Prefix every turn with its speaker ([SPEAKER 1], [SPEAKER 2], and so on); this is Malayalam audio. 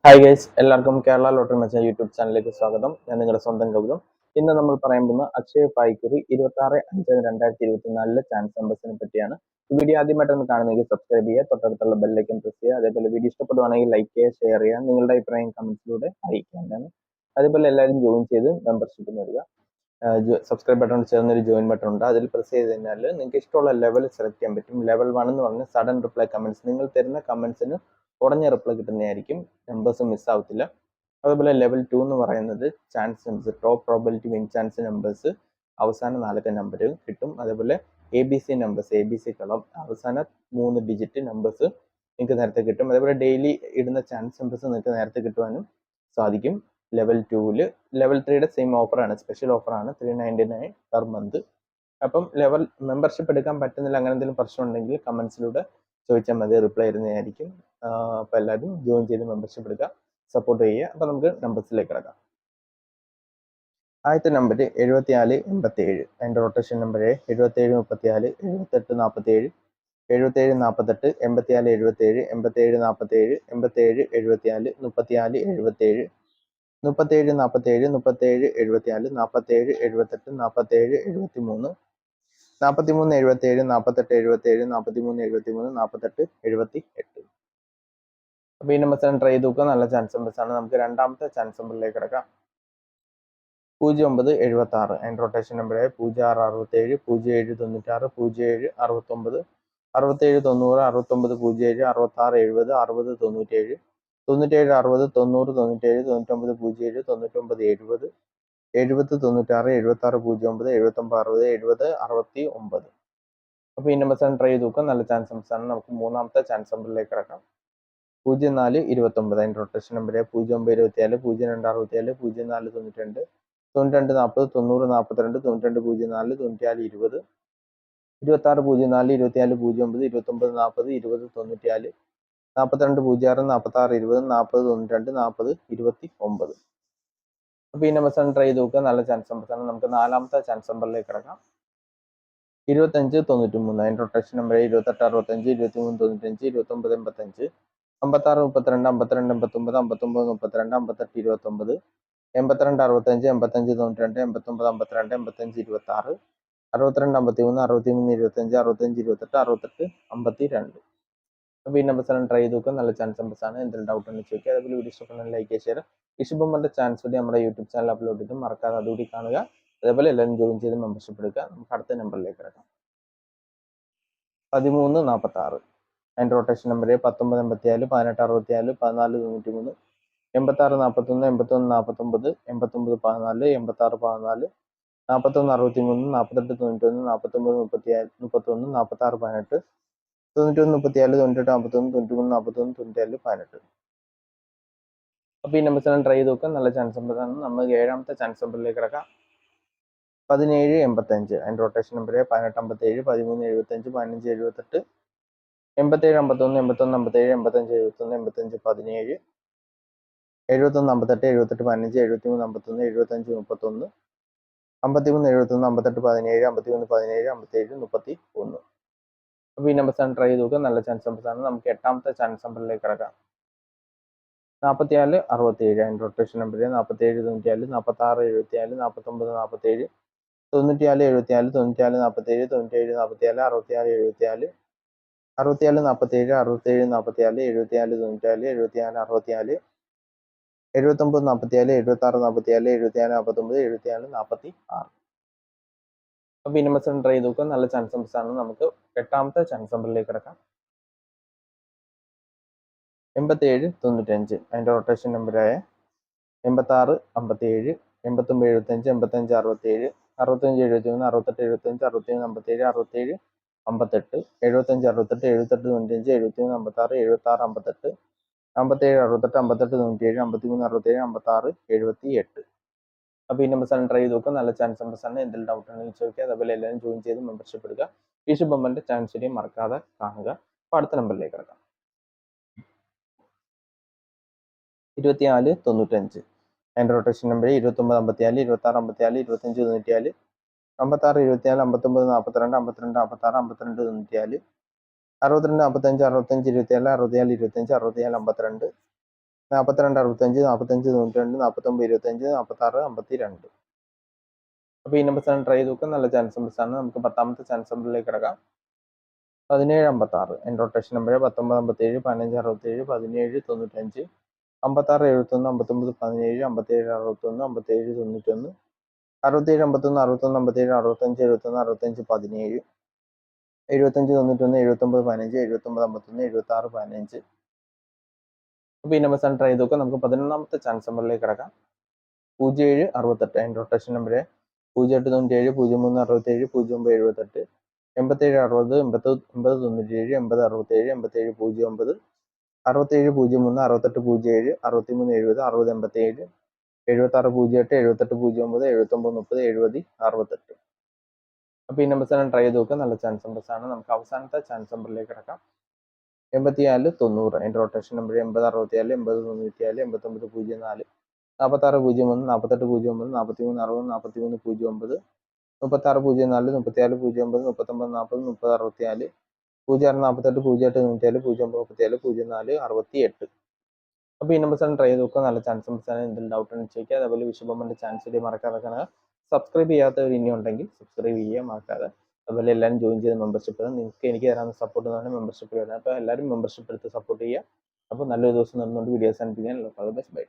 [SPEAKER 1] ഹായ് ഗൈസ്, എല്ലാവർക്കും കേരള ലോട്ടറി മച്ചാൻ യൂട്യൂബ് ചാനലിലേക്ക് സ്വാഗതം. ഞാൻ നിങ്ങളുടെ സ്വന്തം ഗൗതം. ഇന്ന് നമ്മൾ പറയാൻ പോകുന്ന അക്ഷയ പായ്ക്കുറി 26/5/2024 ചാൻസ് നമ്പേഴ്സിനെ പറ്റിയാണ്. ഈ വീഡിയോ ആദ്യമായിട്ടൊന്ന് കാണുന്നെങ്കിൽ സബ്സ്ക്രൈബ് ചെയ്യുക, തൊട്ടടുത്തുള്ള ബെല്ലൈക്കൻ പ്രസ് ചെയ്യുക. അതേപോലെ വീഡിയോ ഇഷ്ടപ്പെടുവാണെങ്കിൽ ലൈക്ക് ചെയ്യുക, ഷെയർ ചെയ്യുക, നിങ്ങളുടെ അഭിപ്രായം കമന്റ്സിലൂടെ അറിയിക്കാവുന്നതാണ്. അതേപോലെ എല്ലാവരും ജോയിൻ ചെയ്ത് മെമ്പർഷിപ്പ് നേടുക. സബ്സ്ക്രൈബ് ബട്ടൺ ചേർന്നൊരു ജോയിൻ ബട്ടൺ ഉണ്ട്, അതിൽ പ്രസ് ചെയ്ത് കഴിഞ്ഞാൽ നിങ്ങൾക്ക് ഇഷ്ടമുള്ള ലെവൽ സെലക്ട് ചെയ്യാൻ പറ്റും. ലെവൽ 1 എന്ന് പറഞ്ഞാൽ സഡൻ റിപ്ലൈ കമന്റ്സ്, നിങ്ങൾ തരുന്ന കമന്റ്സിന് ഉടനെ റിപ്ലൈ കിട്ടുന്നതായിരിക്കും, നമ്പേഴ്സ് മിസ് ആവത്തില്ല. അതുപോലെ ലെവൽ 2 എന്ന് പറയുന്നത് chance numbers, top probability win chance numbers, അവസാന 4 നമ്പർ കിട്ടും. അതേപോലെ ABC നമ്പേഴ്സ്, ABC കളം അവസാന 3 ഡിജിറ്റ് നമ്പേഴ്സ് നിങ്ങൾക്ക് നേരത്തെ കിട്ടും. അതേപോലെ ഡെയിലി ഇടുന്ന ചാൻസ് നമ്പേഴ്സ് നിങ്ങൾക്ക് നേരത്തെ കിട്ടുവാനും സാധിക്കും. ലെവൽ 2-ൽ ലെവൽ 3യുടെ സെയിം ഓഫറാണ്, സ്പെഷ്യൽ ഓഫറാണ്, 399 പെർ മന്ത്. അപ്പം ലെവൽ മെമ്പർഷിപ്പ് എടുക്കാൻ പറ്റുന്നില്ല, അങ്ങനെ എന്തെങ്കിലും പ്രശ്നം ഉണ്ടെങ്കിൽ കമന്റ്സിലൂടെ ചോദിച്ചാൽ മതി, റിപ്ലൈ ഇടുന്നതായിരിക്കും. അപ്പോൾ എല്ലാവരും ജോയിൻ ചെയ്ത് മെമ്പർഷിപ്പ് എടുക്കുക, സപ്പോർട്ട് ചെയ്യുക. അപ്പോൾ നമുക്ക് നമ്പേഴ്സിലേക്ക് കിടക്കാം. ആദ്യത്തെ നമ്പർ 7487, അതിൻ്റെ റൊട്ടേഷൻ നമ്പർ 7734, 7847, 7748, 8477, 8747, 8774, 3477, 3747, 3774, 4778, 4773, 4377, 4877, 4373, 4878. അപ്പോൾ ഈ നമ്പേഴ്സ് ട്രൈ ചെയ്ത് നോക്കുക, നല്ല ചാൻസ് നമ്പേഴ്സ് ആണ്. നമുക്ക് രണ്ടാമത്തെ ചാൻസ് നമ്പറിലേക്ക് കിടക്കാം. 0976, അതിൻ്റെ റൊട്ടേഷൻ നമ്പർ 0667, 0796, 0769, 6790, 6907, 6670, 6097, 9760, 90 97, 9907, 9970, 7096, 7609, 7960, 7069. അപ്പോൾ ഈ നമ്പേഴ്സ് ട്രൈ ചെയ്ത് നോക്കുക, നല്ല ചാൻസ് നമ്പേഴ്സ് ആണ്. നമുക്ക് മൂന്നാമത്തെ ചാൻസ് നമ്പറിലേക്ക് കിടക്കാം. 0429, അതിൻ്റെ റൊട്ടേഷൻ നമ്പർ 0924, 0267, 0492, 9240, 9042, 9204, 9420, 2604, 2409, 2940, 2094, 4206, 4620, 4092, 4029. അപ്പോൾ ഈ നമ്പേഴ്സ് ട്രൈ ചെയ്ത് നോക്കുക, നല്ല ചാൻസ് നമ്പേഴ്സ് ആണ്. നമുക്ക് നാലാമത്തെ ചാൻസ് നമ്പറിലേക്ക് കിടക്കാം. 2593, അതിൻ്റെ റൊട്ടേഷൻ നമ്പർ 2865, 2395, 2985, 5632, 52 89, 59 32, 58 29, 82 65, 85 92, 89 52, 85 26, 62 53, 63 25, 65 28, 68 52. അപ്പോൾ ഈ നമ്പേഴ്സ് ട്രൈ ചെയ്ത് നോക്കുക, നല്ല ചാൻസ് നമ്പേഴ്സ് ആണ്. എന്തെങ്കിലും ഡൗട്ട് ഉണ്ടെങ്കിൽ ചോദിക്കുക. അതേപോലെ വീഡിയോ ഇഷ്ടപ്പെടുന്ന ലൈക്ക് ഷെയർ. ഇഷ്ടപ്പെടുമ്പോൾ ചാൻസ് കൂടി നമ്മുടെ യൂട്യൂബ് ചാനൽ അപ്ലോഡ് ചെയ്ത് മറക്കാതെ അതുകൂടി കാണുക. അതേപോലെ എല്ലാവരും ജോയിൻ ചെയ്ത് മെമ്പർഷിപ്പ് എടുക്കുക. നമുക്ക് അടുത്ത നമ്പറിലേക്ക് കിടക്കാം. 1346, അതിൻ്റെ റൊട്ടേഷൻ നമ്പർ 1984, 1864, 1493, 8641, 8149, 8914, 8614, 4163, 4891, 4931, 4618, 9134, 9851, 9341, 94 18. അപ്പോൾ ഈ നമ്പേഴ്സ് ട്രൈ ചെയ്ത് നോക്കുക, നല്ല ചാൻസ് നമ്പറാണ്. നമുക്ക് ഏഴാമത്തെ ചാൻസ് നമ്പറിലേക്ക് കിടക്കാം. 1785, അതിൻ്റെ റൊട്ടേഷൻ നമ്പർ 1857, 1375, 1578, 8751, 8157, 8571, 8517, 7158, 7815, 7351, 7531, 5371, 5817, 5317, 5731. അപ്പോൾ ഈ നമ്പേഴ്സ് ട്രൈ ചെയ്ത് നോക്കുക, നല്ല ചാൻസ് നമ്പേഴ്സാണ്. നമുക്ക് എട്ടാമത്തെ ചാൻസ് നമ്പറിലേക്ക് കിടക്കാം. 4467, അതിൻ്റെ റൊട്ടേഷൻ നമ്പർ 47 94, 46 74, 49 47, 94 74, 94 47, 97 47, 66 74, 67 47, 67 44, 74 94, 74 64, 79 44, 76 44, 74 49, 74 46. അപ്പോൾ ഈ നമ്പേഴ്സ് ട്രൈ ചെയ്ത് നോക്കുക, നല്ല ചാൻസ് നമ്പേഴ്സ് ആണ്. നമുക്ക് എട്ടാമത്തെ ചാൻസ് നമ്പറിലേക്ക് കിടക്കാം. 8795, അതിൻ്റെ റൊട്ടേഷൻ നമ്പറായ 86 57, 89 75, 85 67, 65 71, 68 75, 61 57, 67 58, 75 68, 78 95, 71 56, 76 58, 57 68, 58 97, 53 67, 56 78. അപ്പോൾ ഈ നമ്പേഴ്സ് ട്രൈ ചെയ്ത് നോക്കുക, നല്ല ചാൻസ് നമ്പേഴ്സ് ആണ്. എന്തെങ്കിലും ഡൗട്ട് ഉണ്ടെങ്കിൽ ചോദിക്കുക. അതേപോലെ എല്ലാവരും ജോയിൻ ചെയ്ത് മെമ്പർഷിപ്പ് എടുക്കുക. ഈശു ബൊമ്മൻ്റെ ചാൻസ് വീഡിയോ മറക്കാതെ കാണുക. അപ്പോൾ അടുത്ത നമ്പറിലേക്ക് കിടക്കാം. 2495, അതിൻ്റെ റൊട്ടേഷൻ നമ്പർ 2954, 26 54, 25 94, 56 24, 59 42, 52 46, 52 92, 62 95, 65 24, 65 24 25, 64 25, 64 25, 64 24 25, 64 25, 42 65 45 92 49 25 46 52. അപ്പോൾ ഈ നമ്പേഴ്സാണ് ട്രൈ ചെയ്ത് നോക്കുക. നല്ല ചാൻസ് നമ്പേഴ്സാണ്. നമുക്ക് 10ാമത്തെ ചാൻസ് നമ്പറിലേക്ക് കിടക്കാം. 17 56 എൻ്റെ റൊട്ടേഷൻ നമ്പർ 19 57 15 67 17 95 56 71 59 17 57 61 57 91 67 51 61 57 65 71 65 17 75 91 79 15 79 51 76 15. അപ്പോൾ ഈ നമ്പേഴ്സാണ് ട്രൈ ചെയ്ത് നോക്കുക. നമുക്ക് 11ാമത്തെ ചാൻസ് നമ്പറിലേക്ക് കിടക്കാം. 07 68 അതിൻ്റെ റൊട്ടേഷൻ നമ്പർ 08 97 03 67 09 78 87 60 80 97 80 67 87 09 67 03 68 07 63 70 60 87 76 08 78 09 79 30 70 68. അപ്പോൾ ഈ നമ്പേഴ്സാണ് ട്രൈ ചെയ്ത് നോക്കുക. നല്ല ചാൻസ് നമ്പേഴ്സാണ്. നമുക്ക് അവസാനത്തെ ചാൻസ് നമ്പറിലേക്ക് കിടക്കാം. 84 90 അതിൻ്റെ റൊട്ടേഷൻ നമ്പർ 80 64 80 94 89 04 46 01 48 09 43 60 43 09 36 04 34 09 39 40 30 64 06 48 08 97 09 37 04 68. അപ്പോൾ ഈ നമ്പേഴ്സാണ് ട്രൈ ചെയ്ത് നോക്കുക. നല്ല ചാൻസ് നമ്പേഴ്സാണ്. എന്തെങ്കിലും ഡൗട്ട് ഉണ്ടെങ്കിൽ ചോദിക്കുക. അതേപോലെ വിഷുബൊമ്മൻ്റെ ചാൻസ് വീഡിയോ മറക്കാതെ കാണുക. സബ്സ്ക്രൈബ് ചെയ്യാത്തവർ ഇനി ഉണ്ടെങ്കിൽ സബ്സ്ക്രൈബ് ചെയ്യുക മറക്കാതെ. അതുപോലെ എല്ലാവരും ജോയിൻ ചെയ്ത് മെമ്പർഷിപ്പ് നിങ്ങൾക്ക് എനിക്ക് തരാവുന്ന സപ്പോർട്ട് എന്ന് പറഞ്ഞാൽ മെമ്പർഷിപ്പ് വരുന്നത്. അപ്പോൾ എല്ലാവരും മെമ്പർഷിപ്പ് എടുത്ത് സപ്പോർട്ട് ചെയ്യുക. അപ്പോൾ നല്ലൊരു ദിവസം നടന്നുകൊണ്ട് വീഡിയോസ് അനുഭവിക്കാൻ ബൈ.